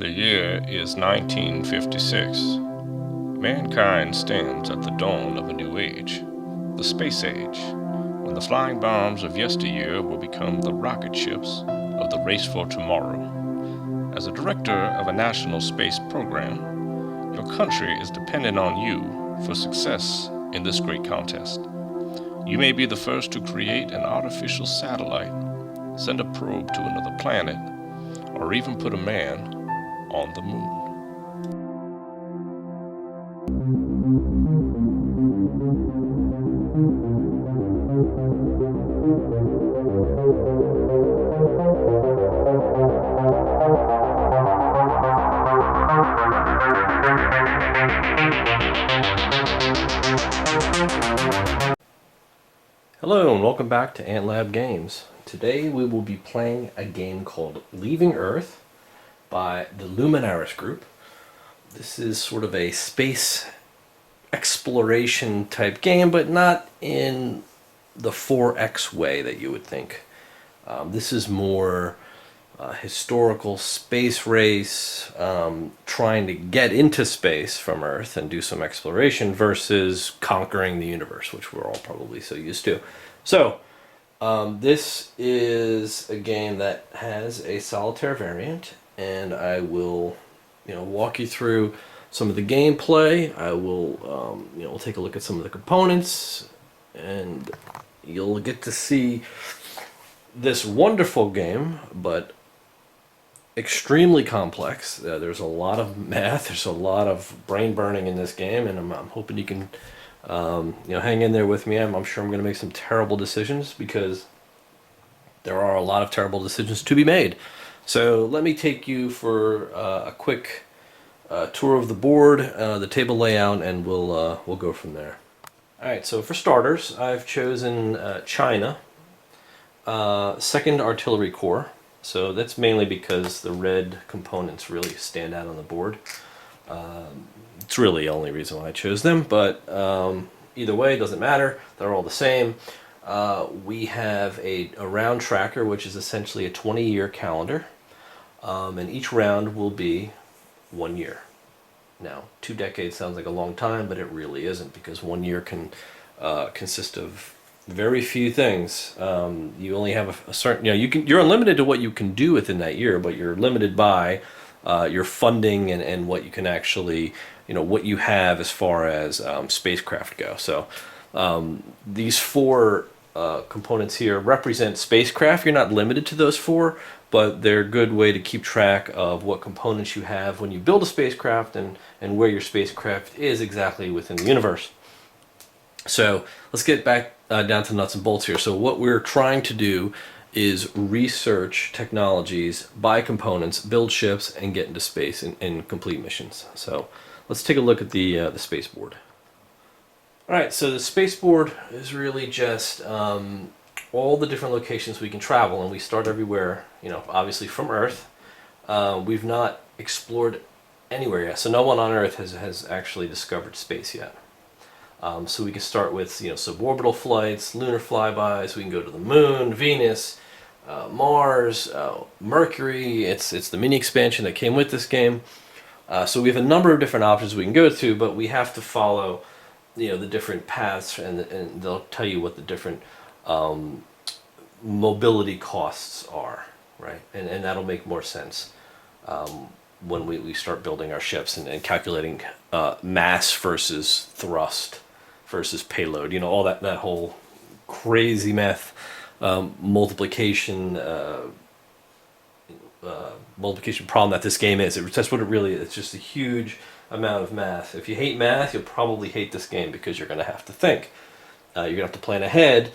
The year is 1956. Mankind stands at the dawn of a new age, the space age, when the flying bombs of yesteryear will become the rocket ships of the race for tomorrow. As a director of a national space program, your country is dependent on you for success in this great contest. You may be the first to create an artificial satellite, send a probe to another planet, or even put a man on the moon. Hello and welcome back to AntLab Games. Today we will be playing a game called Leaving Earth by the Luminaris group. This is sort of a space exploration type game, but not in the 4X way that you would think. This is more historical space race, trying to get into space from Earth and do some exploration versus conquering the universe, which we're all probably so used to. So, this is a game that has a solitaire variant, and I will, walk you through some of the gameplay. I will, we'll take a look at some of the components, and you'll get to see this wonderful game, but extremely complex. There's a lot of math. There's a lot of brain burning in this game, and I'm hoping you can, hang in there with me. I'm sure I'm going to make some terrible decisions because there are a lot of terrible decisions to be made. So let me take you for a quick tour of the board, the table layout, and we'll go from there. All right. So for starters, I've chosen China, 2nd Artillery Corps. So that's mainly because the red components really stand out on the board. It's really the only reason why I chose them, but either way, it doesn't matter. They're all the same. We have a round tracker, which is essentially a 20-year calendar, and each round will be 1 year. Now, 2 decades sounds like a long time, but it really isn't, because 1 year can consist of very few things. You only have a certain, you're unlimited to what you can do within that year, but you're limited by your funding and what you can actually, what you have as far as spacecraft go. So these 4 components here represent spacecraft. You're not limited to those 4, but they're a good way to keep track of what components you have when you build a spacecraft and where your spacecraft is exactly within the universe. So let's get back down to nuts and bolts here. So what we're trying to do is research technologies, buy components, build ships, and get into space and complete missions. So let's take a look at the spaceport. All right, so the spaceport is really just all the different locations we can travel, and we start everywhere, obviously from Earth. We've not explored anywhere yet, so no one on Earth has actually discovered space yet. So we can start with suborbital flights, lunar flybys. We can go to the moon, Venus, Mars, Mercury. It's the mini expansion that came with this game. So we have a number of different options we can go to, but we have to follow the different paths, and they'll tell you what the different mobility costs are, right? And that'll make more sense when we start building our ships and calculating mass versus thrust versus payload, all that whole crazy math, multiplication problem that this game is. That's what it really is. It's just a huge amount of math. If you hate math, you'll probably hate this game because you're going to have to think. You're going to have to plan ahead,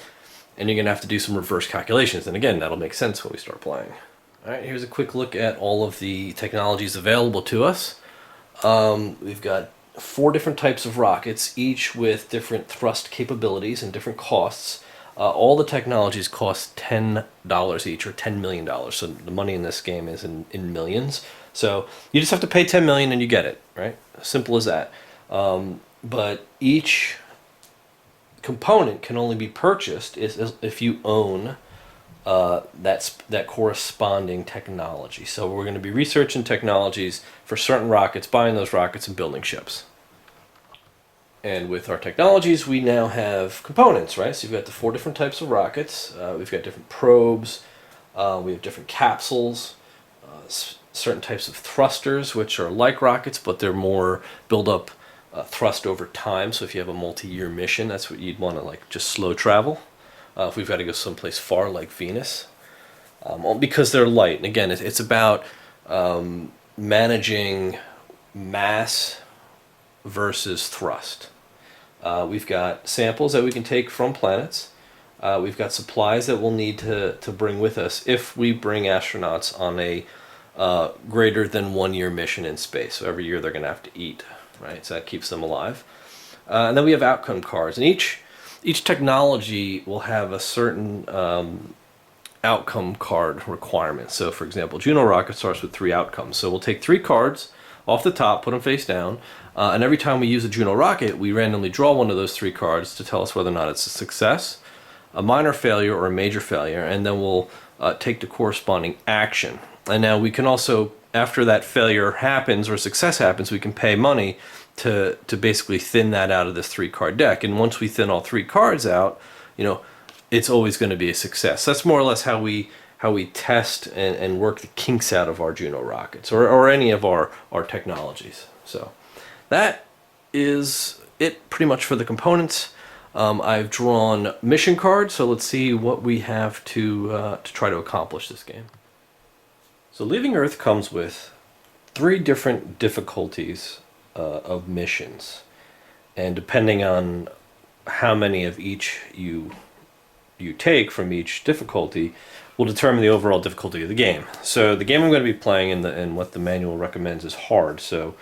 and you're going to have to do some reverse calculations. And again, that'll make sense when we start playing. All right, here's a quick look at all of the technologies available to us. We've got 4 different types of rockets, each with different thrust capabilities and different costs. All the technologies cost $10 each, or $10 million. So the money in this game is in millions. So you just have to pay $10 million and you get it, right? Simple as that. But each component can only be purchased if you own that corresponding technology. So we're going to be researching technologies for certain rockets, buying those rockets, and building ships. And with our technologies, we now have components, right? So you've got the 4 different types of rockets. We've got different probes. We have different capsules, certain types of thrusters, which are like rockets, but they're more build up thrust over time. So if you have a multi-year mission, that's what you'd want to like just slow travel. If we've got to go someplace far like Venus, because they're light. And again, it's about managing mass versus thrust. We've got samples that we can take from planets. We've got supplies that we'll need to bring with us if we bring astronauts on a greater than 1 year mission in space. So every year they're going to have to eat, right? So that keeps them alive. And then we have outcome cards. And each technology will have a certain outcome card requirement. So for example, Juno rocket starts with 3 outcomes. So we'll take 3 cards off the top, put them face down, and every time we use a Juno rocket, we randomly draw one of those 3 cards to tell us whether or not it's a success, a minor failure, or a major failure, and then we'll take the corresponding action. And now we can also, after that failure happens or success happens, we can pay money to basically thin that out of this 3-card deck. And once we thin all 3 cards out, it's always going to be a success. That's more or less how we test and work the kinks out of our Juno rockets or any of our technologies. So that is it pretty much for the components. I've drawn mission cards, so let's see what we have to try to accomplish this game. So Leaving Earth comes with 3 different difficulties of missions, and depending on how many of each you take from each difficulty will determine the overall difficulty of the game. So the game I'm going to be playing and what the manual recommends is hard. So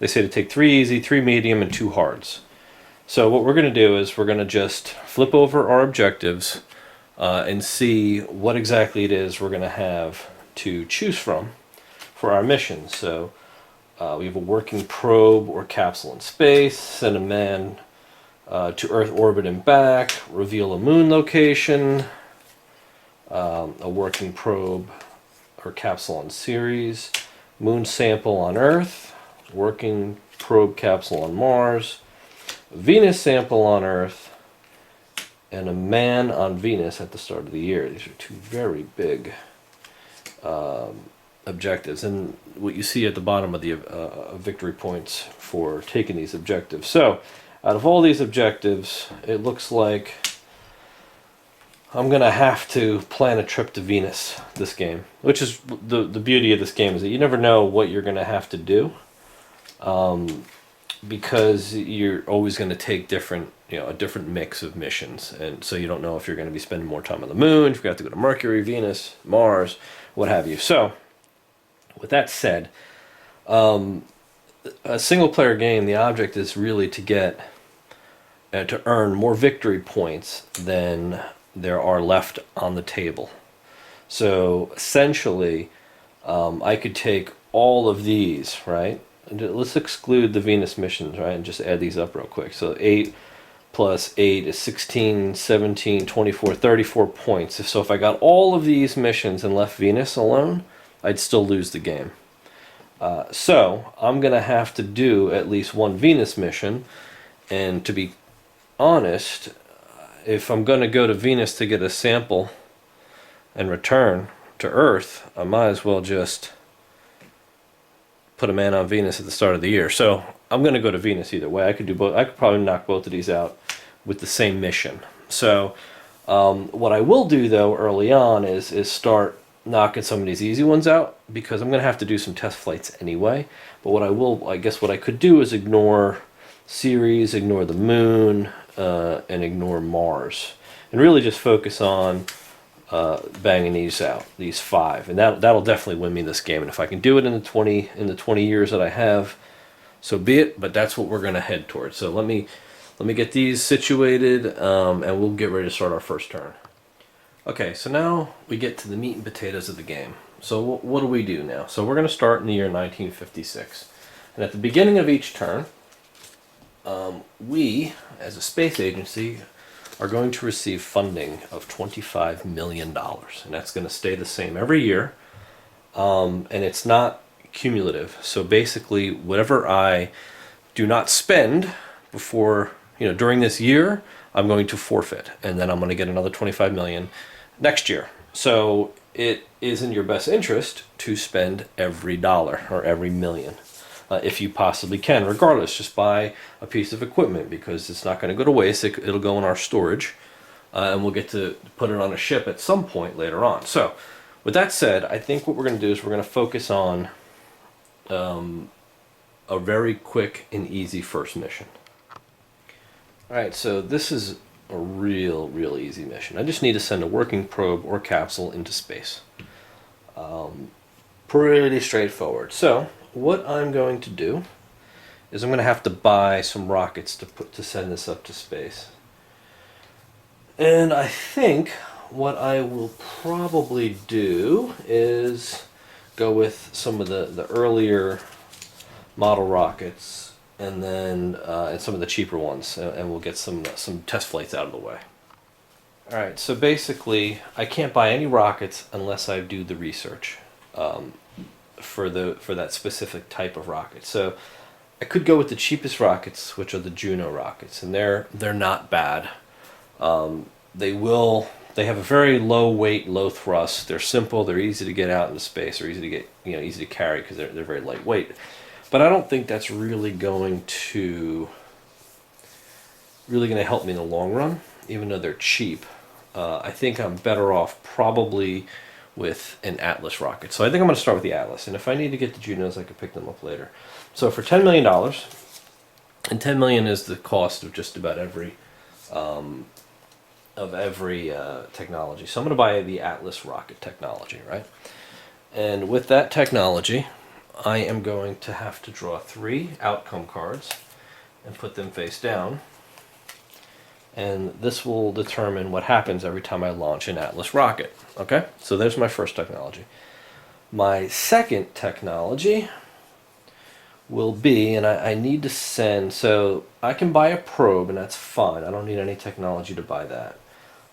they say to take 3 easy, 3 medium, and 2 hards. So what we're going to do is we're going to just flip over our objectives and see what exactly it is we're going to have to choose from for our mission. So we have a working probe or capsule in space, send a man to Earth orbit and back, reveal a moon location, a working probe or capsule on Ceres, moon sample on Earth, working probe capsule on Mars, Venus sample on Earth, and a man on Venus at the start of the year. These are 2 very big objectives, and what you see at the bottom of the victory points for taking these objectives. So out of all these objectives, it looks like I'm going to have to plan a trip to Venus this game, which is the beauty of this game, is that you never know what you're going to have to do, because you're always going to take a different mix of missions, and so you don't know if you're going to be spending more time on the moon, if you have to go to Mercury, Venus, Mars, what have you. So with that said, a single player game, the object is really to get to earn more victory points than there are left on the table. So essentially, I could take all of these, right? Let's exclude the Venus missions, right? And just add these up real quick. So 8 plus 8 is 16, 17, 24, 34 points. So if I got all of these missions and left Venus alone, I'd still lose the game. So I'm going to have to do at least 1 Venus mission. And to be honest, if I'm going to go to Venus to get a sample and return to Earth, I might as well just put a man on Venus at the start of the year. So I'm going to go to Venus either way. I could do both. I could probably knock both of these out with the same mission. So what I will do though early on is start knocking some of these easy ones out, because I'm going to have to do some test flights anyway. But I guess what I could do is ignore Ceres, ignore the moon, and ignore Mars, and really just focus on banging these out, these 5, and that'll definitely win me this game. And if I can do it in the 20 years that I have, so be it. But that's what we're going to head towards. So let me get these situated, and we'll get ready to start our first turn. Okay, so now we get to the meat and potatoes of the game. So what do we do now? So we're going to start in the year 1956, and at the beginning of each turn, we, as a space agency, are going to receive funding of $25 million. And that's going to stay the same every year. And it's not cumulative. So basically, whatever I do not spend before, during this year, I'm going to forfeit. And then I'm going to get another $25 million next year. So it is in your best interest to spend every dollar or every million. If you possibly can, regardless, just buy a piece of equipment because it's not going to go to waste. It'll go in our storage, and we'll get to put it on a ship at some point later on. So, with that said, I think what we're going to do is we're going to focus on a very quick and easy first mission. Alright, so this is a real easy mission. I just need to send a working probe or capsule into space. Pretty straightforward. So, what I'm going to do is I'm going to have to buy some rockets to send this up to space. And I think what I will probably do is go with some of the earlier model rockets and then and some of the cheaper ones, and we'll get some test flights out of the way. Alright, so basically I can't buy any rockets unless I do the research for that specific type of rocket. So I could go with the cheapest rockets, which are the Juno rockets, and they're not bad. They have a very low weight, low thrust. They're simple. They're easy to get out into space. They're easy to carry because they're very lightweight. But I don't think that's really going to help me in the long run, even though they're cheap. I think I'm better off probably with an Atlas rocket. So I think I'm going to start with the Atlas, and if I need to get the Junos, I can pick them up later. So for $10 million, and $10 million is the cost of just about every technology. So I'm going to buy the Atlas rocket technology, right? And with that technology, I am going to have to draw 3 outcome cards and put them face down. And this will determine what happens every time I launch an Atlas rocket. Okay, so there's my first technology. My second technology will be, and I need to send, so I can buy a probe and that's fine. I don't need any technology to buy that.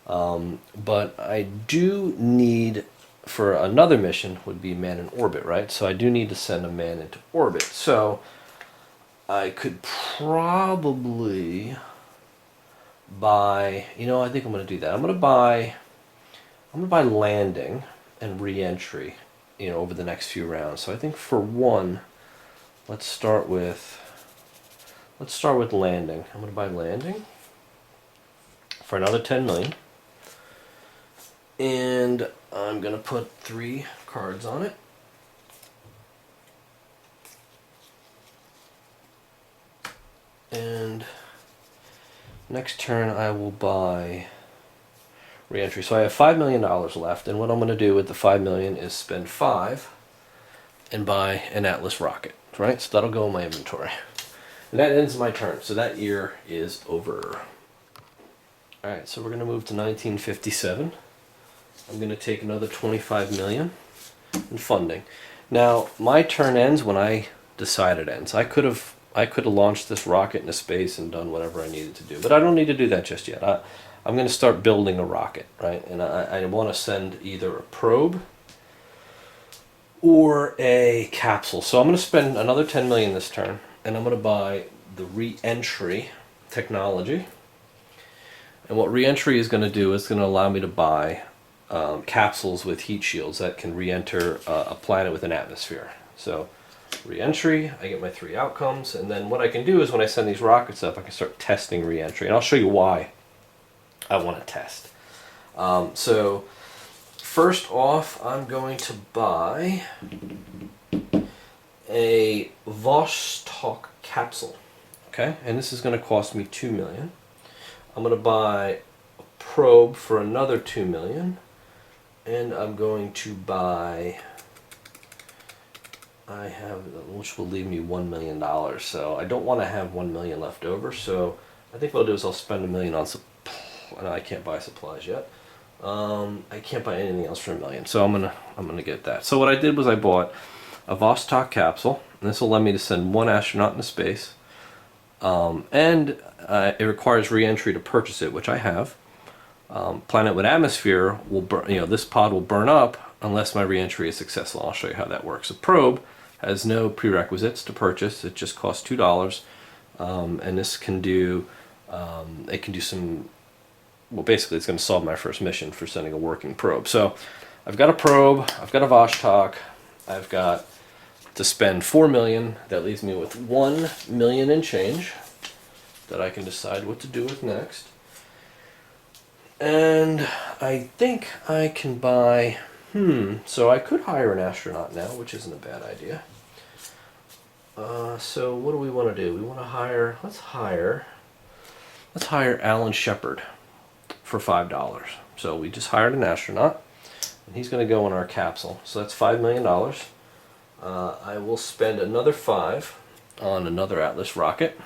But I do need, for another mission, would be man in orbit, right? So I do need to send a man into orbit. So I could probably buy, I think I'm going to do that. I'm going to buy landing and re-entry, over the next few rounds. So I think for one, let's start with landing. I'm going to buy landing for another 10 million. And I'm going to put 3 cards on it. And next turn I will buy re-entry. So I have $5 million left, and what I'm going to do with the $5 million is spend 5 and buy an Atlas rocket, right? So that'll go in my inventory. And that ends my turn, so that year is over. Alright, so we're going to move to 1957. I'm going to take another $25 million in funding. Now, my turn ends when I decide it ends. I could have launched this rocket into space and done whatever I needed to do, but I don't need to do that just yet. I'm going to start building a rocket, right? And I want to send either a probe or a capsule. So I'm going to spend another $10 million this turn, and I'm going to buy the re-entry technology. And what re-entry is going to do is going to allow me to buy capsules with heat shields that can re-enter a planet with an atmosphere. So re-entry, I get my 3 outcomes, and then what I can do is when I send these rockets up, I can start testing re-entry, and I'll show you why I want to test. So first off, I'm going to buy a Vostok capsule. Okay, and this is going to cost me $2 million. I'm going to buy a probe for another $2 million, and I'm going to buy, which will leave me $1 million. So I don't want to have $1 million left over. So I think what I'll do is I'll spend $1 million on no, I can't buy supplies yet. I can't buy anything else for $1 million. So I'm gonna get that. So what I did was I bought a Vostok capsule, and this will allow me to send 1 astronaut into space, And it requires re-entry to purchase it, which I have. Planet with atmosphere will burn, this pod will burn up unless my re-entry is successful. I'll show you how that works. A probe has no prerequisites to purchase. It just costs $2. And this can do, it can do some, well, basically it's going to solve my first mission for sending a working probe. So I've got a probe, I've got a Vostok, I've got to spend 4 million. That leaves me with 1 million and change that I can decide what to do with next. And I think I can buy, so I could hire an astronaut now, which isn't a bad idea. So what do we want to do? We want to hire, let's hire Alan Shepard for $5. So we just hired an astronaut, and he's going to go in our capsule. So that's $5 million. I will spend another 5 on another Atlas rocket,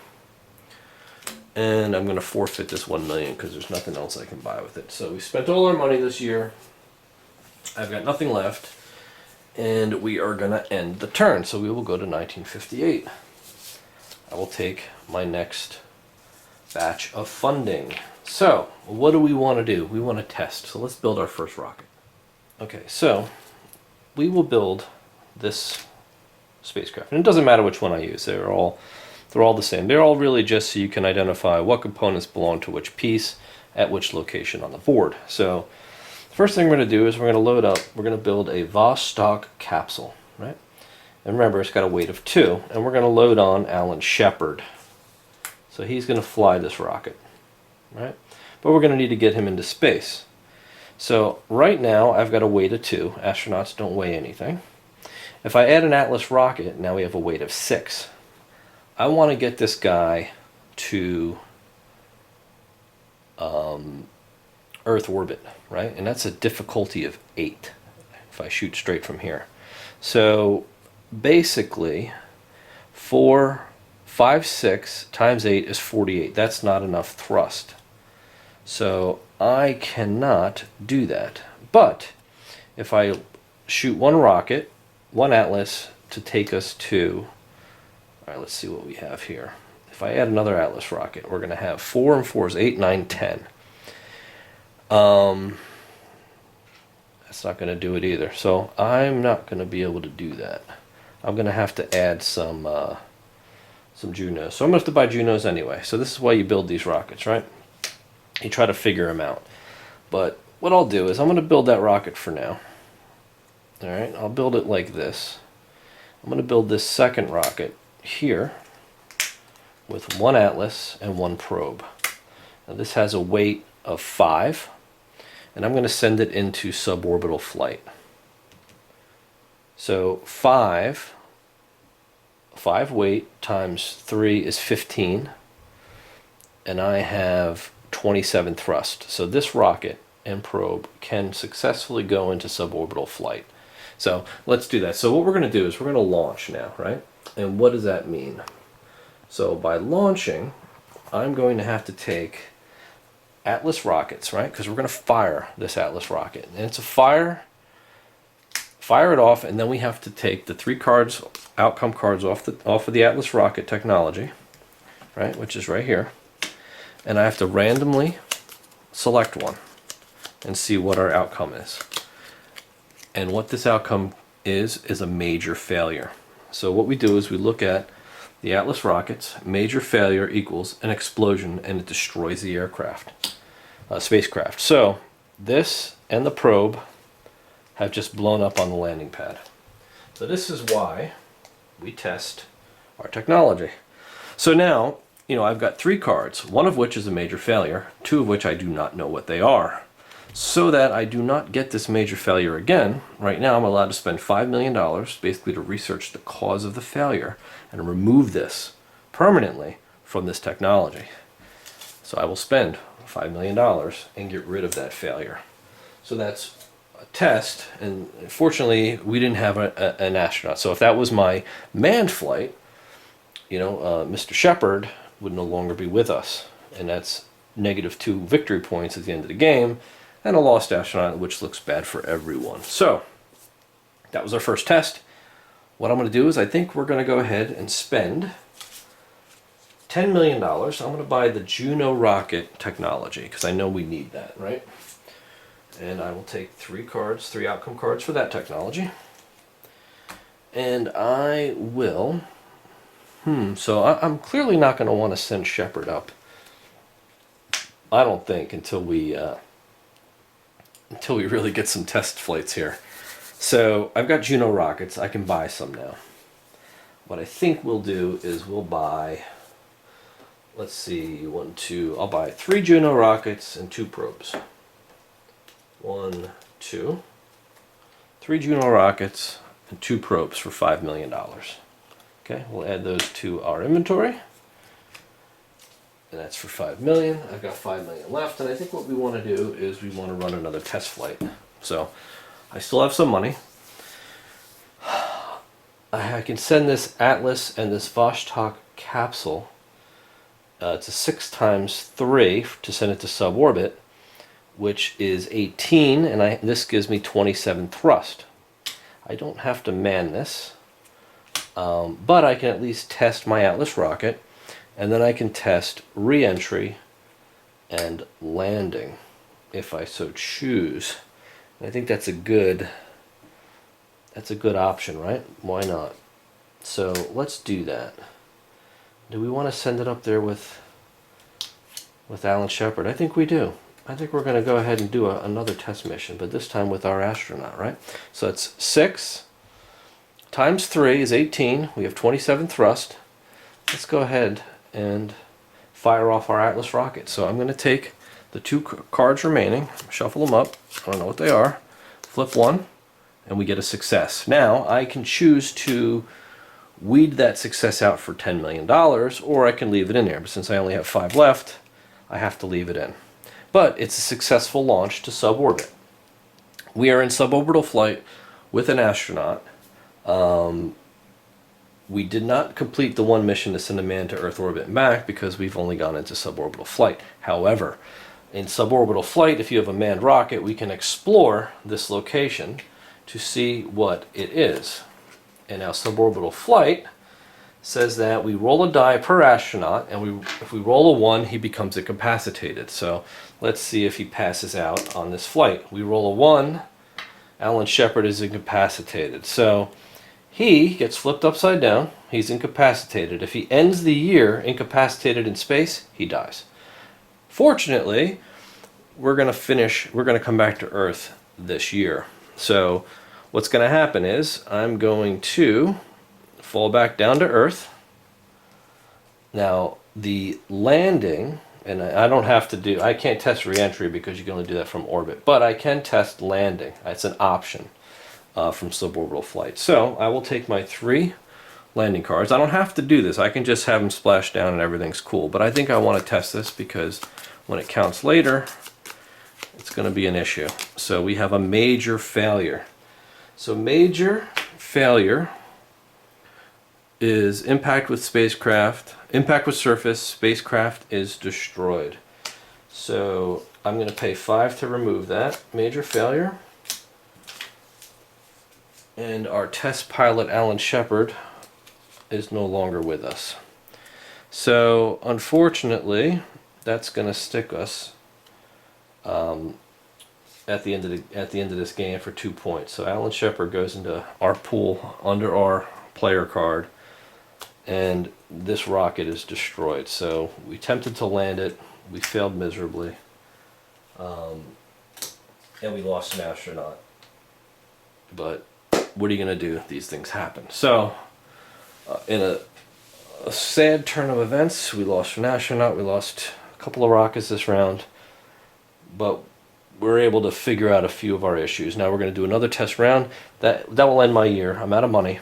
and I'm going to forfeit this 1 million because there's nothing else I can buy with it. So we spent all our money this year. I've got nothing left, and we are going to end the turn. So we will go to 1958. I will take my next batch of funding. So what do we want to do? We want to test. So let's build our first rocket. Okay, so we will build this spacecraft, and it doesn't matter which one I use. They're all the same. They're all really just so you can identify what components belong to which piece at which location on the board. So the first thing we're going to do is we're going to load up, we're going to build a Vostok capsule, right? And remember, it's got a weight of 2, and we're going to load on Alan Shepard. So he's going to fly this rocket, right? But we're going to need to get him into space. So right now I've got a weight of 2. Astronauts don't weigh anything. If I add an Atlas rocket, now we have a weight of 6. I want to get this guy to Earth orbit, right? And that's a difficulty of 8 if I shoot straight from here. So basically 4, 5, 6 times 8 is 48. That's not enough thrust. So I cannot do that. But if I shoot one rocket, one Atlas to take us to, all right, let's see what we have here. If I add another Atlas rocket, we're going to have 4 and 4 is 8, 9, 10. That's not going to do it either. So I'm not going to be able to do that. I'm going to have to add some Junos. So I'm going to have to buy Junos anyway. So this is why you build these rockets, right? You try to figure them out. But what I'll do is I'm going to build that rocket for now. All right, I'll build it like this. I'm going to build this second rocket here with 1 Atlas and 1 probe. Now this has a weight of 5, and I'm going to send it into suborbital flight. So 5 weight times 3 is 15, and I have 27 thrust. So this rocket and probe can successfully go into suborbital flight. So let's do that. So what we're going to do is we're going to launch now, right? And what does that mean? So by launching, I'm going to have to take Atlas rockets, right? Because we're going to fire this Atlas rocket. And it's a fire it off, and then we have to take the 3 cards, outcome cards off of the Atlas rocket technology, right? Which is right here. And I have to randomly select one and see what our outcome is. And what this outcome is a major failure. So what we do is we look at the Atlas rockets. Major failure equals an explosion, and it destroys the aircraft, spacecraft. So this and the probe have just blown up on the landing pad. So this is why we test our technology. So now, I've got 3 cards, one of which is a major failure, 2 of which I do not know what they are. So that I do not get this major failure again, right now I'm allowed to spend $5 million basically to research the cause of the failure and remove this permanently from this technology. So I will spend $5 million and get rid of that failure. So that's a test, and fortunately we didn't have an astronaut. So if that was my manned flight, Mr. Shepard would no longer be with us, and that's -2 victory points at the end of the game, and a lost astronaut, which looks bad for everyone. So that was our first test. What I'm going to do is I think we're going to go ahead and spend $10 million, I'm going to buy the Juno rocket technology because I know we need that, right? And I will take 3 cards, 3 outcome cards for that technology. And I will... so I'm clearly not going to want to send Shepard up. I don't think until we really get some test flights here. So I've got Juno rockets. I can buy some now. What I think we'll do is we'll buy, let's see, 1, 2, I'll buy 3 Juno rockets and 2 probes. 1, 2, 3 Juno rockets and 2 probes for $5 million. Okay, we'll add those to our inventory. And that's for $5 million. I've got $5 million left, and I think what we want to do is we want to run another test flight. So I still have some money. I can send this Atlas and this Vostok capsule. It's a 6 times 3 to send it to suborbit, which is 18, and this gives me 27 thrust. I don't have to man this, but I can at least test my Atlas rocket, and then I can test re-entry and landing if I so choose. And I think that's a good option, right? Why not? So let's do that. Do we want to send it up there with Alan Shepard? I think we do. I think we're going to go ahead and do another test mission, but this time with our astronaut, right? So it's 6 times 3 is 18. We have 27 thrust. Let's go ahead and fire off our Atlas rocket. So I'm going to take the 2 cards remaining, shuffle them up. I don't know what they are. Flip 1, and we get a success. Now I can choose to weed that success out for $10 million, or I can leave it in there. But since I only have 5 left, I have to leave it in. But it's a successful launch to suborbit. We are in suborbital flight with an astronaut. We did not complete the 1 mission to send a man to Earth orbit and back because we've only gone into suborbital flight. However, in suborbital flight, if you have a manned rocket, we can explore this location to see what it is. And now suborbital flight says that we roll a die per astronaut, and if we roll a 1, he becomes incapacitated. So let's see if he passes out on this flight. We roll a 1, Alan Shepard is incapacitated. So he gets flipped upside down, he's incapacitated. If he ends the year incapacitated in space, he dies. Fortunately, we're going to come back to Earth this year. So what's going to happen is I'm going to fall back down to Earth. Now, the landing, and I can't test re-entry because you can only do that from orbit, but I can test landing. It's an option from suborbital flight. So I will take my 3 landing cards. I don't have to do this. I can just have them splash down and everything's cool. But I think I want to test this because when it counts later, it's going to be an issue. So we have a major failure. So major failure is impact with surface, spacecraft is destroyed. So I'm going to pay 5 to remove that. Major failure. And our test pilot, Alan Shepard, is no longer with us. So unfortunately, that's going to stick us at the end of this game for 2 points. So Alan Shepard goes into our pool under our player card, and this rocket is destroyed. So we attempted to land it, we failed miserably, and we lost an astronaut. But what are you going to do? These things happen. So in a sad turn of events, we lost an astronaut, we lost a couple of rockets this round, but we're able to figure out a few of our issues. Now we're going to do another test round. That will end my year. I'm out of money.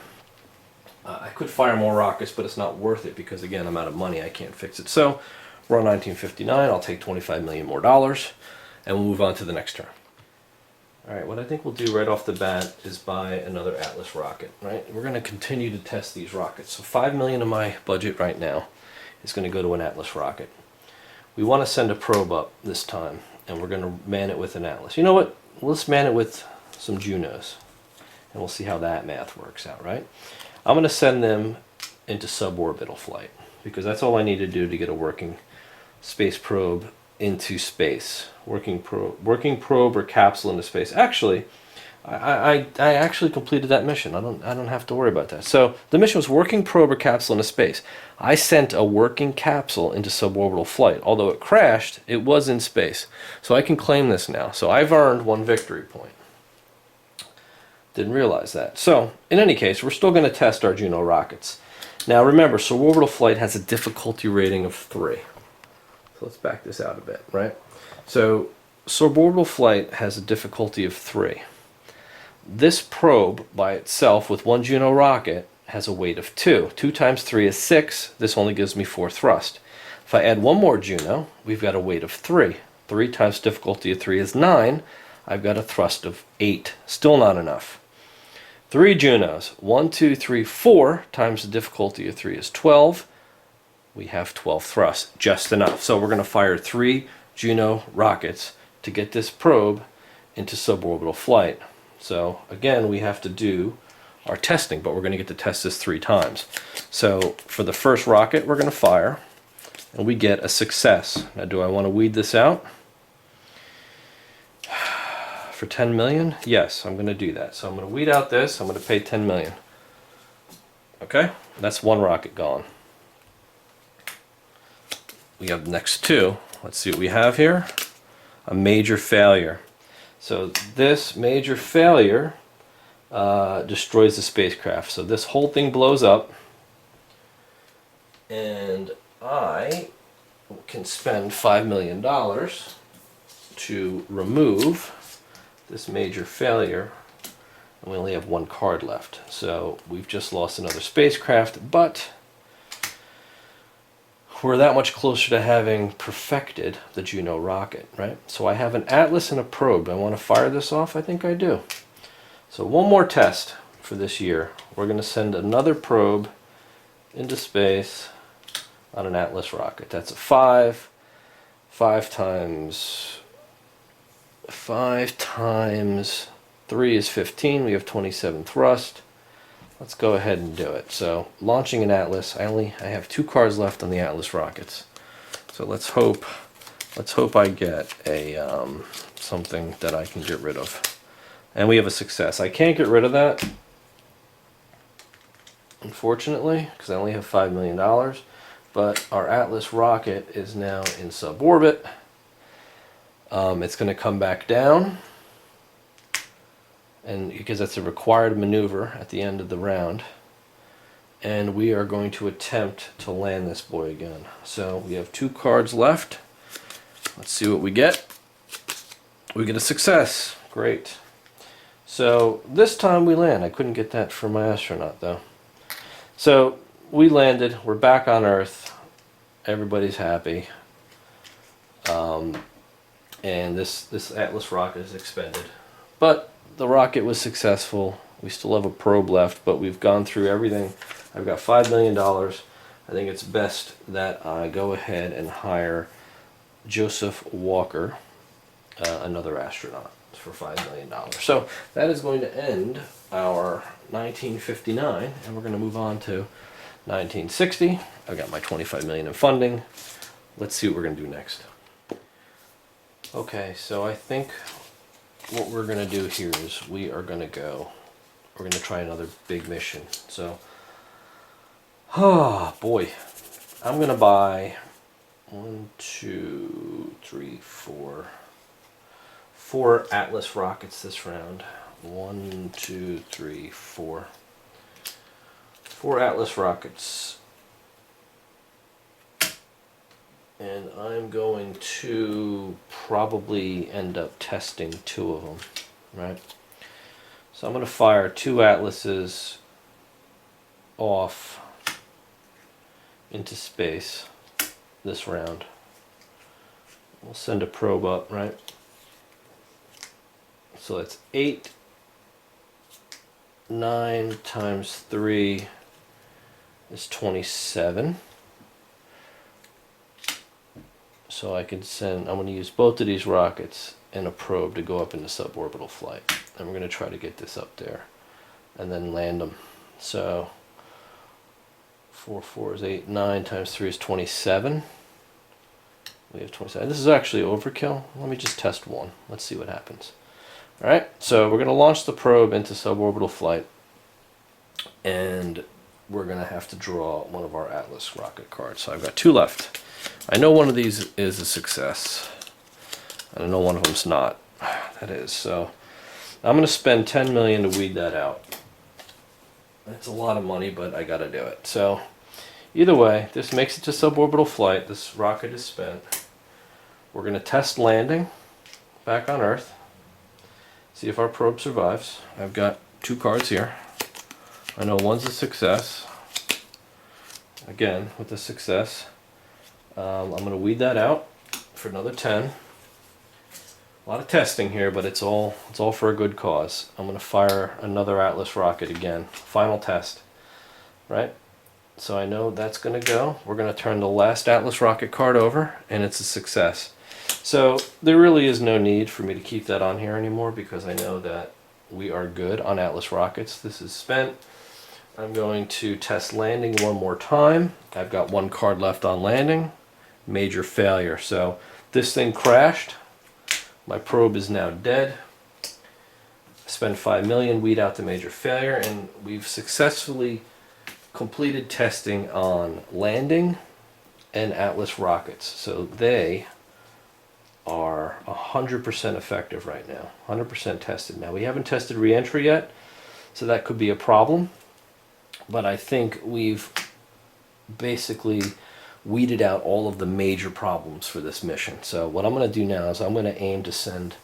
I could fire more rockets, but it's not worth it because, again, I'm out of money. I can't fix it. So we're on 1959. I'll take $25 million more, and we'll move on to the next turn. All right, what I think we'll do right off the bat is buy another Atlas rocket, right? We're going to continue to test these rockets. So $5 million of my budget right now is going to go to an Atlas rocket. We want to send a probe up this time, and we're going to man it with an Atlas. You know what? Let's man it with some Junos, and we'll see how that math works out, right? I'm going to send them into suborbital flight. because that's all I need to do to get a working space probe into space. Working probe or capsule into space. Actually, I actually completed that mission. I don't have to worry about that. So the mission was working probe or capsule into space. I sent a working capsule into suborbital flight. Although it crashed, it was in space. So I can claim this now. So I've earned 1 victory point. Didn't realize that. So in any case, we're still going to test our Juno rockets. Now remember, suborbital flight has a difficulty rating of 3. So let's back this out a bit, right? So suborbital flight has a difficulty of 3. This probe by itself with 1 Juno rocket has a weight of 2. 2 times 3 is 6. This only gives me 4 thrust. If I add 1 more Juno, we've got a weight of 3. 3 times difficulty of 3 is 9. I've got a thrust of 8. Still not enough. 3 Junos. 1, 2, 3, 4 times the difficulty of 3 is 12. We have 12 thrusts. Just enough. So we're going to fire 3 Juno rockets to get this probe into suborbital flight. So again, we have to do our testing, but we're going to get to test this 3 times. So for the first rocket, we're going to fire, and we get a success. Now, do I want to weed this out for 10 million? Yes, I'm going to do that. So I'm going to weed out this. I'm going to pay 10 million. Okay, that's 1 rocket gone. We have the next 2. Let's see what we have here. A major failure. So this major failure destroys the spacecraft. So this whole thing blows up, and I can spend $5 million to remove this major failure, and we only have 1 card left. So we've just lost another spacecraft, but we're that much closer to having perfected the Juno rocket, right? So I have an Atlas and a probe. I want to fire this off? I think I do. So 1 more test for this year. We're going to send another probe into space on an Atlas rocket. That's a 5. 5 times 3 is 15. We have 27 thrust. Let's go ahead and do it. So launching an Atlas. I have 2 cards left on the Atlas rockets. So let's hope I get a something that I can get rid of. And we have a success. I can't get rid of that, unfortunately, because I only have $5 million. But our Atlas rocket is now in suborbit. It's going to come back down, and because that's a required maneuver at the end of the round, and we are going to attempt to land this boy again. So we have 2 cards left. Let's see what we get. We get a success. Great. So this time we land. I couldn't get that for my astronaut though. So we landed. We're back on Earth. Everybody's happy. And this Atlas rocket is expended. But the rocket was successful. We still have a probe left, but we've gone through everything. I've got $5 million. I think it's best that I go ahead and hire Joseph Walker, another astronaut, for $5 million. So that is going to end our 1959, and we're going to move on to 1960. I've got my $25 million in funding. Let's see what we're going to do next. Okay, so I think what we're going to do here is we're going to try another big mission. So, oh boy, I'm going to buy 4 Atlas rockets this round. 1, 2, 3, 4. 4 Atlas rockets. And I'm going to probably end up testing 2 of them, right? So I'm going to fire 2 Atlases off into space this round. We'll send a probe up, right? So that's 8. 9 times 3 is 27. So I can I'm going to use both of these rockets and a probe to go up into suborbital flight. And we're going to try to get this up there and then land them. So 4, 4 is 8, 9 times 3 is 27. We have 27. This is actually overkill. Let me just test one. Let's see what happens. All right, so we're going to launch the probe into suborbital flight, and we're going to have to draw one of our Atlas rocket cards. So I've got 2 left. I know one of these is a success. I know one of them's not. That is. So I'm going to spend 10 million to weed that out. That's a lot of money, but I got to do it. So either way, this makes it to suborbital flight. This rocket is spent. We're going to test landing back on Earth. See if our probe survives. I've got 2 cards here. I know one's a success. Again, with the success, I'm going to weed that out for another 10. A lot of testing here, but it's all for a good cause. I'm going to fire another Atlas rocket again. Final test, right? So I know that's going to go. We're going to turn the last Atlas rocket card over, and it's a success. So there really is no need for me to keep that on here anymore because I know that we are good on Atlas rockets. This is spent. I'm going to test landing one more time. I've got 1 card left on landing. Major failure. So this thing crashed. My probe is now dead. Spend 5 million, weed out the major failure, and we've successfully completed testing on landing and Atlas rockets. So they are 100% effective right now, 100% tested. Now we haven't tested re-entry yet, so that could be a problem, but I think we've basically weeded out all of the major problems for this mission. So what I'm going to do now is I'm going to aim to send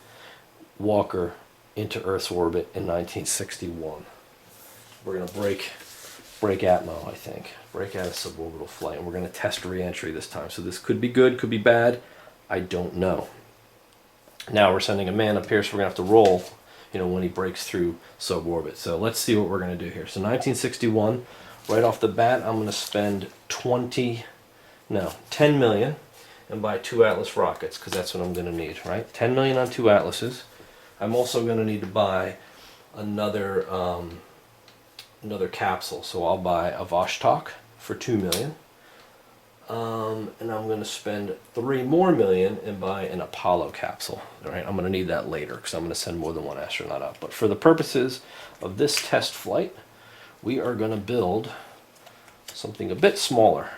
Walker into Earth's orbit in 1961. We're going to break Atmo, I think. Break out of suborbital flight, and we're going to test re-entry this time. So this could be good, could be bad. I don't know. Now we're sending a man up here, so we're going to have to roll, when he breaks through suborbit. So let's see what we're going to do here. So 1961, right off the bat, I'm going to spend 10 million and buy 2 Atlas rockets, because that's what I'm going to need, right? 10 million on 2 Atlases. I'm also going to need to buy another capsule, so I'll buy a Vostok for 2 million. And I'm going to spend 3 more million and buy an Apollo capsule. All right, I'm going to need that later because I'm going to send more than 1 astronaut up. But for the purposes of this test flight, we are going to build something a bit smaller.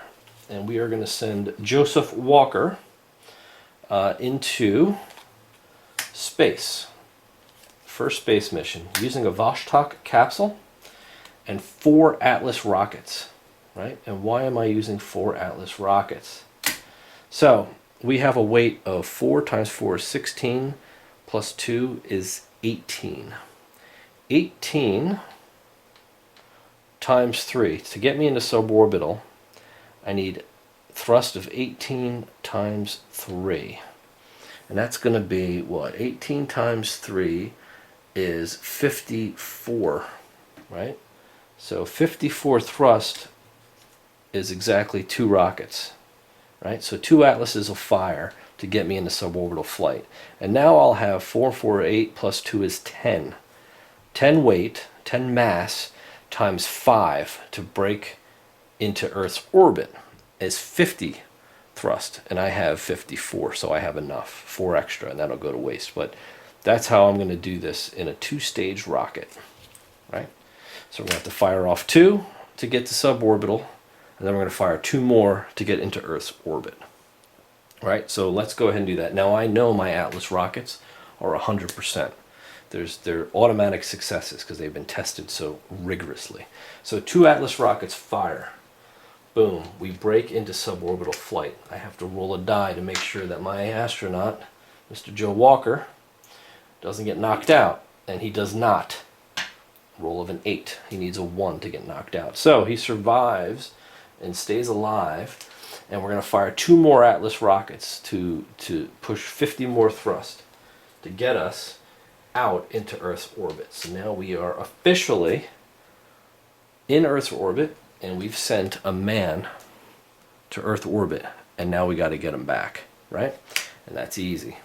And we are going to send Joseph Walker into space. First space mission using a Vostok capsule and 4 Atlas rockets. Right? And why am I using 4 Atlas rockets? So we have a weight of 4 times 4 is 16 plus 2 is 18. 18 times 3. To get me into suborbital, I need thrust of 18 times 3. And that's going to be what? 18 times 3 is 54, right? So 54 thrust is exactly 2 rockets, right? So 2 Atlases will fire to get me into suborbital flight. And now I'll have 4, 4, 8 plus 2 is 10. 10 weight, 10 mass times 5 to break into Earth's orbit is 50 thrust. And I have 54, so I have enough. 4 extra, and that'll go to waste. But that's how I'm going to do this in a 2-stage rocket, right? So we're going to have to fire off 2 to get to suborbital. And then we're going to fire 2 more to get into Earth's orbit. All right, so let's go ahead and do that. Now I know my Atlas rockets are 100%. They're automatic successes because they've been tested so rigorously. So 2 Atlas rockets fire. Boom, we break into suborbital flight. I have to roll a die to make sure that my astronaut, Mr. Joe Walker, doesn't get knocked out. And he does not. Roll of an 8. He needs a 1 to get knocked out. So he survives and stays alive, and we're going to fire 2 more Atlas rockets to push 50 more thrust to get us out into Earth's orbit. So now we are officially in Earth's orbit, and we've sent a man to Earth orbit, and now we got to get him back, right? And that's easy.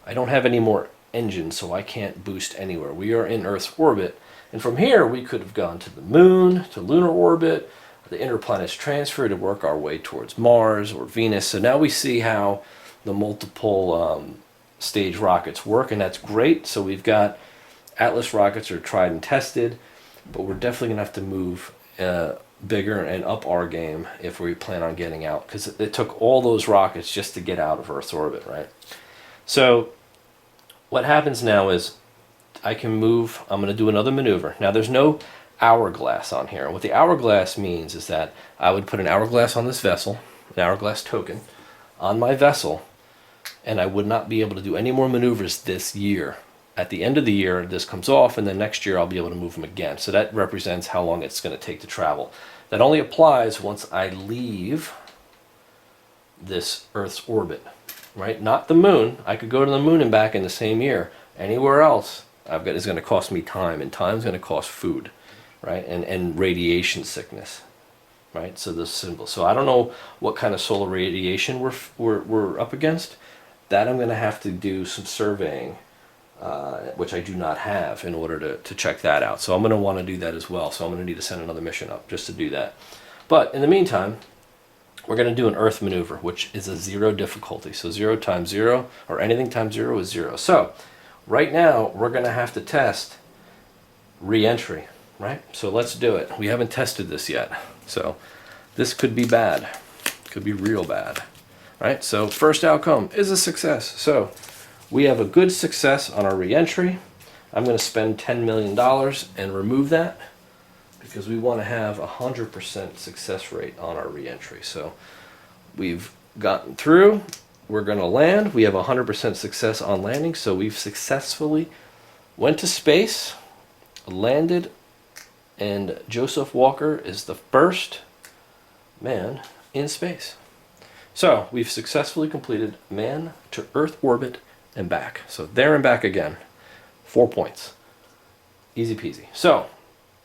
I don't have any more engines, so I can't boost anywhere. We are in Earth's orbit, and from here we could have gone to the moon, to lunar orbit, a the interplanets transfer to work our way towards Mars or Venus. So now we see how the multiple stage rockets work, and that's great. So we've got Atlas rockets are tried and tested, but we're definitely going to have to move bigger and up our game if we plan on getting out, because it took all those rockets just to get out of Earth's orbit, right? So what happens now is I can move, I'm going to do another maneuver. Now there's no hourglass on here. What the hourglass means is that I would put an hourglass on this vessel, an hourglass token, on my vessel, and I would not be able to do any more maneuvers this year. At the end of the year, this comes off, and then next year I'll be able to move them again. So that represents how long it's going to take to travel. That only applies once I leave this Earth's orbit, right? Not the moon. I could go to the moon and back in the same year. Anywhere else, is going to cost me time, and time's going to cost food, right? And radiation sickness, right? So this symbol. So I don't know what kind of solar radiation we're up against. That I'm going to have to do some surveying, which I do not have, in order to check that out. So I'm going to want to do that as well. So I'm going to need to send another mission up just to do that. But in the meantime, we're going to do an Earth maneuver, which is a 0 difficulty. So 0 times 0, or anything times 0 is 0. So right now, we're going to have to test re-entry, right? So let's do it. We haven't tested this yet. So this could be bad. Could be real bad, right? So first outcome is a success. So we have a good success on our re-entry. I'm going to spend $10 million and remove that, because we want to have a 100% success rate on our re-entry. So we've gotten through. We're going to land. We have a 100% success on landing. So we've successfully went to space, landed, and Joseph Walker is the first man in space. So we've successfully completed man to Earth orbit and back. So there and back again. 4 points. Easy peasy. So,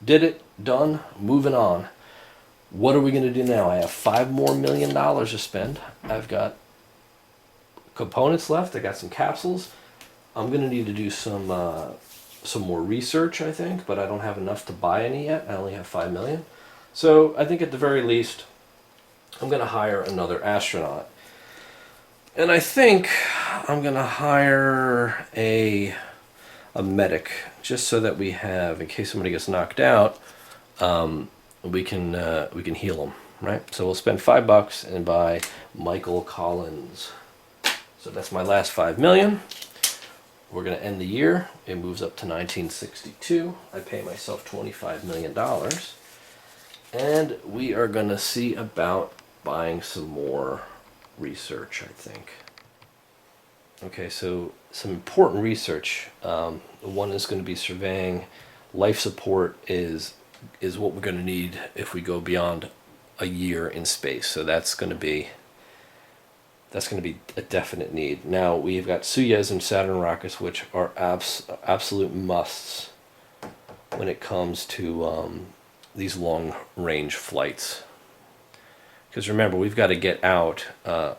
did it, done, moving on. What are we going to do now? I have $5 more million to spend. I've got components left. I got some capsules. I'm going to need to do some more research, I think, but I don't have enough to buy any yet. I only have $5 million. So I think at the very least, I'm going to hire another astronaut. And I think I'm going to hire a medic, just so that we have, in case somebody gets knocked out, we can heal them, right? So we'll spend $5 and buy Michael Collins. So that's my last $5 million. We're going to end the year. It moves up to 1962. I pay myself $25 million. And we are going to see about buying some more research, I think. Okay, so some important research. One is going to be surveying. Life support is what we're going to need if we go beyond a year in space. So that's going to be a definite need. Now we've got Soyuz and Saturn rockets, which are absolute musts when it comes to these long-range flights. Because remember, we've got to get out,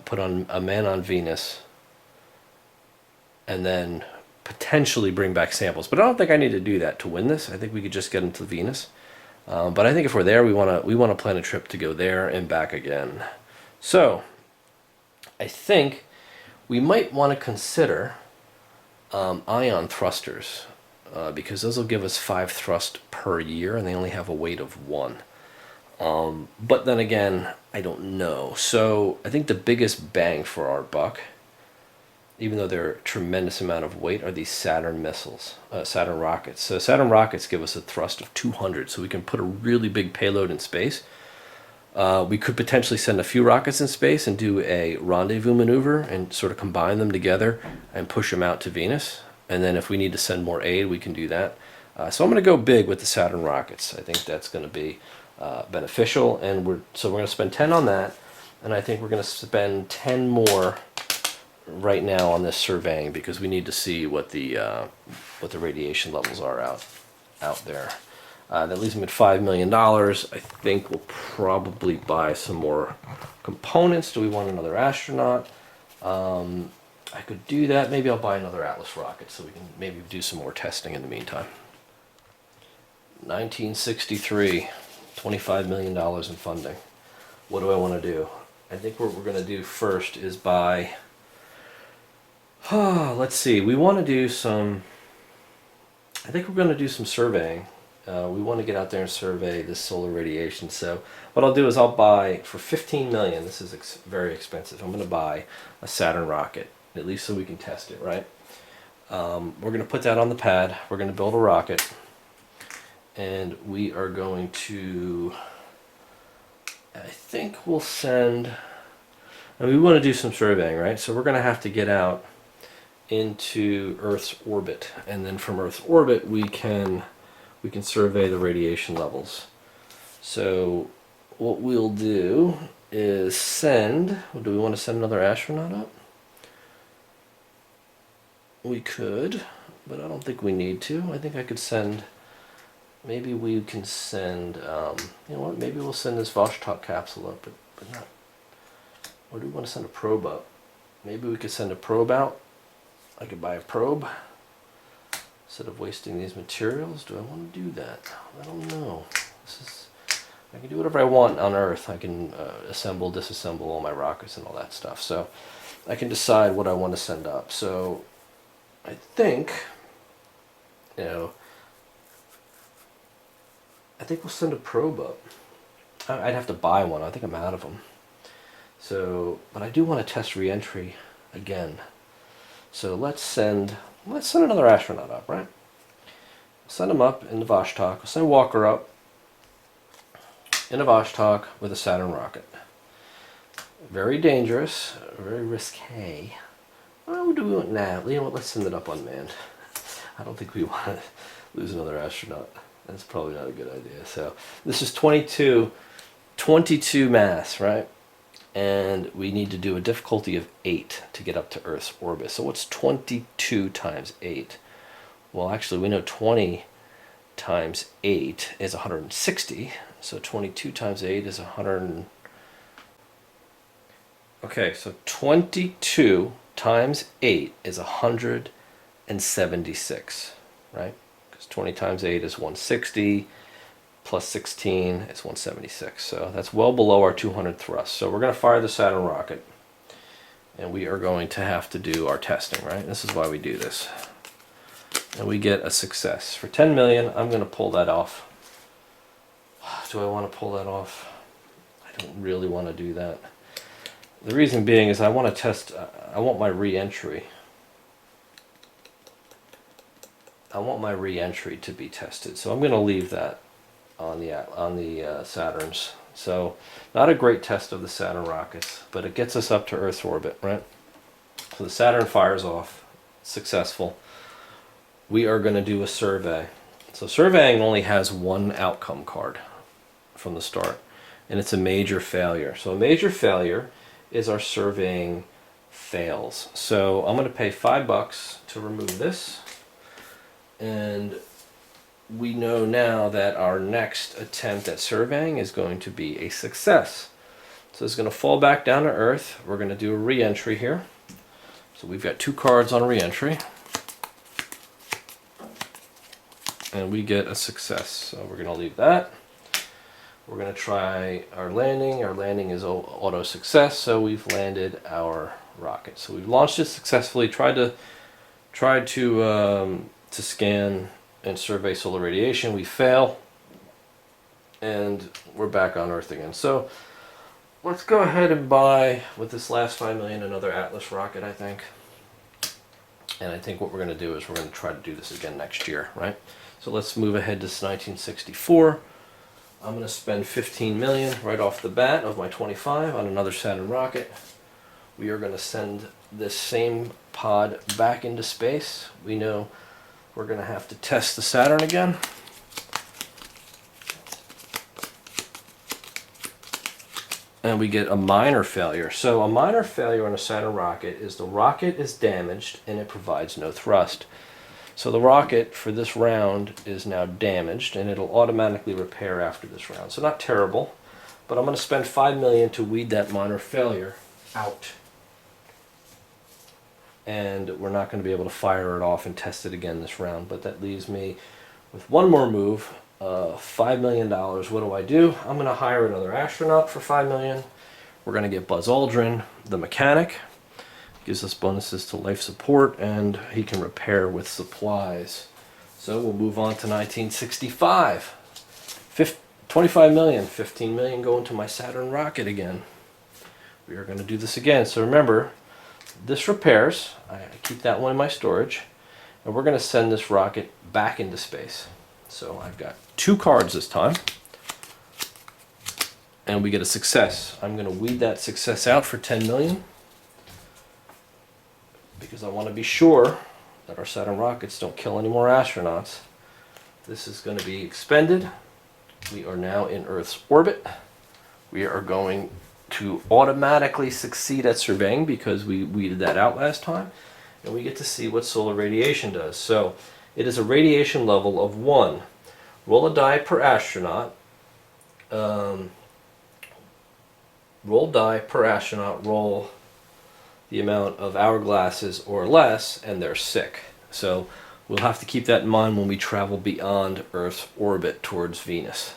put on a man on Venus, and then potentially bring back samples. But I don't think I need to do that to win this. I think we could just get into Venus. But I think if we're there, we want to plan a trip to go there and back again. So I think we might want to consider ion thrusters, because those will give us 5 thrust per year, and they only have a weight of 1. But then again, I don't know. So I think the biggest bang for our buck, even though they're a tremendous amount of weight, are these Saturn missiles, Saturn rockets. So Saturn rockets give us a thrust of 200, so we can put a really big payload in space. We could potentially send a few rockets in space and do a rendezvous maneuver and sort of combine them together and push them out to Venus. And then if we need to send more aid, we can do that. So I'm going to go big with the Saturn rockets. I think that's going to be beneficial, and we're going to spend 10 on that, and I think we're going to spend 10 more right now on this surveying, because we need to see what the radiation levels are out there. That leaves me at $5 million. I think we'll probably buy some more components. Do we want another astronaut? I could do that. Maybe I'll buy another Atlas rocket so we can maybe do some more testing in the meantime. 1963. $25 million in funding. What do I want to do? I think what we're going to do first is buy... let's see. We want to do some... I think we're going to do some surveying. We want to get out there and survey this solar radiation. So what I'll do is I'll buy, for $15 million, this is very expensive, I'm going to buy a Saturn rocket, at least so we can test it, right? We're going to put that on the pad. We're going to build a rocket. And we are going to... I think we'll send... And we want to do some surveying, right? So we're going to have to get out into Earth's orbit, and then from Earth's orbit we can survey the radiation levels. So what we'll do is send... Do we want to send another astronaut up? We could, but I don't think we need to. I think I could send... Maybe we can send... you know what? Maybe we'll send this Vostok capsule up, but not... Or do we want to send a probe up? Maybe we could send a probe out. I could buy a probe instead of wasting these materials. Do I want to do that? I don't know. I can do whatever I want on Earth. I can assemble, disassemble all my rockets and all that stuff. So I can decide what I want to send up. So I think, you know, I think we'll send a probe up. I'd have to buy one. I think I'm out of them. So, but I do want to test re-entry again. So let's send another astronaut up, right? Send him up in the Vostok. We'll send Walker up in a Vostok with a Saturn rocket. Very dangerous, very risque. What do we want now? You know what? Let's send it up unmanned. I don't think we want to lose another astronaut. That's probably not a good idea. So this is 22 mass, right? And we need to do a difficulty of 8 to get up to Earth's orbit. So what's 22 times 8? Well, actually, we know 20 times 8 is 160. So 22 times 8 is 100. Okay, so 22 times 8 is 176, right? Because 20 times 8 is 160. Plus 16 is 176. So that's well below our 200 thrust. So we're going to fire the Saturn rocket. And we are going to have to do our testing, right? This is why we do this. And we get a success. For 10 million, I'm going to pull that off. Do I want to pull that off? I don't really want to do that. The reason being is I want to test, I want my re-entry. I want my re-entry to be tested. So I'm going to leave that on the Saturns. So not a great test of the Saturn rockets, but it gets us up to Earth's orbit, right? So the Saturn fires off, successful. We are going to do a survey. So surveying only has one outcome card from the start, and it's a major failure. So a major failure is our surveying fails. So I'm going to pay $5 to remove this, and we know now that our next attempt at surveying is going to be a success. So it's going to fall back down to Earth. We're going to do a re-entry here. So we've got 2 cards on re-entry. And we get a success. So we're going to leave that. We're going to try our landing. Our landing is auto success, so we've landed our rocket. So we've launched it successfully, tried to scan and survey solar radiation. We fail, and we're back on Earth again. So let's go ahead and buy, with this last $5 million, another Atlas rocket, I think. And I think what we're going to do is we're going to try to do this again next year, right? So let's move ahead to 1964. I'm going to spend $15 million right off the bat of my 25 on another Saturn rocket. We are going to send this same pod back into space. We know we're going to have to test the Saturn again. And we get a minor failure. So a minor failure on a Saturn rocket is the rocket is damaged and it provides no thrust. So the rocket for this round is now damaged, and it'll automatically repair after this round. So not terrible, but I'm going to spend $5 million to weed that minor failure out. And we're not going to be able to fire it off and test it again this round, but that leaves me with one more move, $5 million. What do? I'm going to hire another astronaut for $5 million. We're going to get Buzz Aldrin, the mechanic. Gives us bonuses to life support, and he can repair with supplies. So we'll move on to 1965. 25 million, 15 million going to my Saturn rocket again. We are going to do this again. So remember, this repairs. I keep that one in my storage. And we're going to send this rocket back into space. So I've got 2 cards this time. And we get a success. I'm going to weed that success out for 10 million. Because I want to be sure that our Saturn rockets don't kill any more astronauts. This is going to be expended. We are now in Earth's orbit. We are going to automatically succeed at surveying because we weeded that out last time. And we get to see what solar radiation does. So it is a radiation level of 1. Roll a die per astronaut. Roll die per astronaut. Roll the amount of hourglasses or less, and they're sick. So we'll have to keep that in mind when we travel beyond Earth's orbit towards Venus.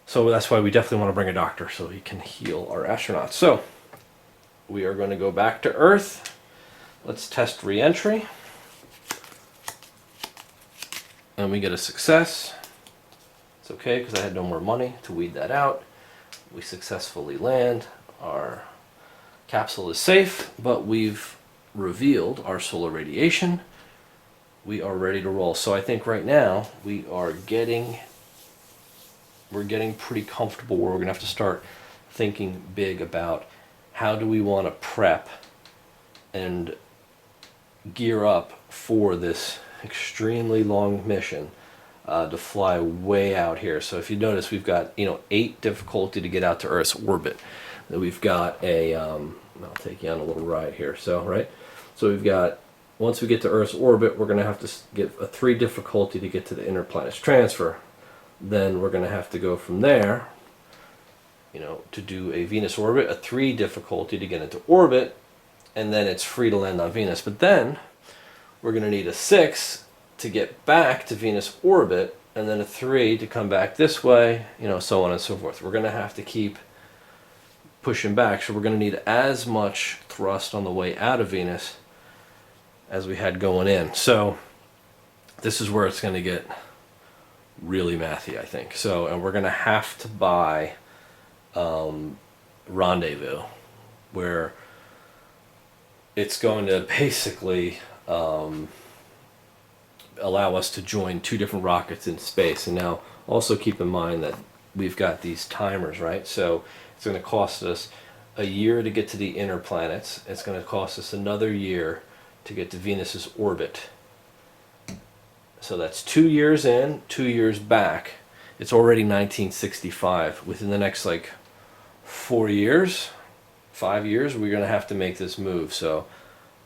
So that's why we definitely want to bring a doctor so he can heal our astronauts. So we are going to go back to Earth. Let's test re-entry. And we get a success. It's okay because I had no more money to weed that out. We successfully land. Our capsule is safe, but we've revealed our solar radiation. We are ready to roll. So I think right now we're getting pretty comfortable where we're going to have to start thinking big about how do we want to prep and gear up for this extremely long mission to fly way out here. So if you notice, we've got 8 difficulty to get out to Earth's orbit. We've got a I'll take you on a little ride here. So we've got, once we get to Earth's orbit, we're going to have to get a 3 difficulty to get to the inner planets transfer. Then we're going to have to go from there, to do a Venus orbit, a 3 difficulty to get into orbit, and then it's free to land on Venus. But then we're going to need a 6 to get back to Venus orbit, and then a 3 to come back this way, so on and so forth. We're going to have to keep pushing back, so we're going to need as much thrust on the way out of Venus as we had going in. So this is where it's going to get really mathy, I think. So, and we're going to have to buy Rendezvous, where it's going to basically allow us to join 2 different rockets in space. And now also keep in mind that we've got these timers, right? So it's going to cost us a year to get to the inner planets. It's going to cost us another year to get to Venus's orbit. So that's 2 years in, 2 years back. It's already 1965. Within the next 4 years, 5 years, we're going to have to make this move. So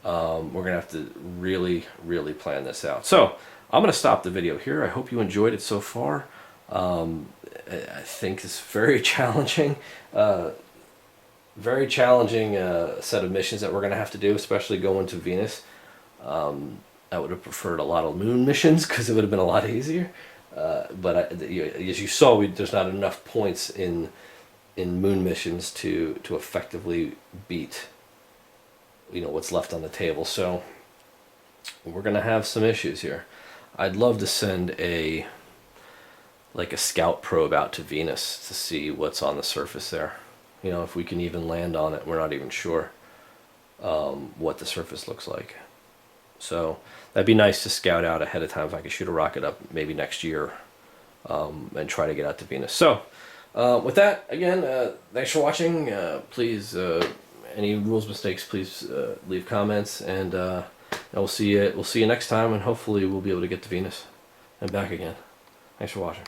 we're going to have to really, really plan this out. So I'm going to stop the video here. I hope you enjoyed it so far. I think it's very challenging. Very challenging set of missions that we're going to have to do, especially going to Venus. I would have preferred a lot of moon missions because it would have been a lot easier. But as you saw, there's not enough points in moon missions to effectively beat what's left on the table. So we're going to have some issues here. I'd love to send a scout probe out to Venus to see what's on the surface there. If we can even land on it. We're not even sure what the surface looks like. So that'd be nice to scout out ahead of time if I could shoot a rocket up maybe next year and try to get out to Venus. So with that, again, thanks for watching. Please, any rules mistakes, please leave comments, and we'll see you next time, and hopefully we'll be able to get to Venus and back again. Thanks for watching.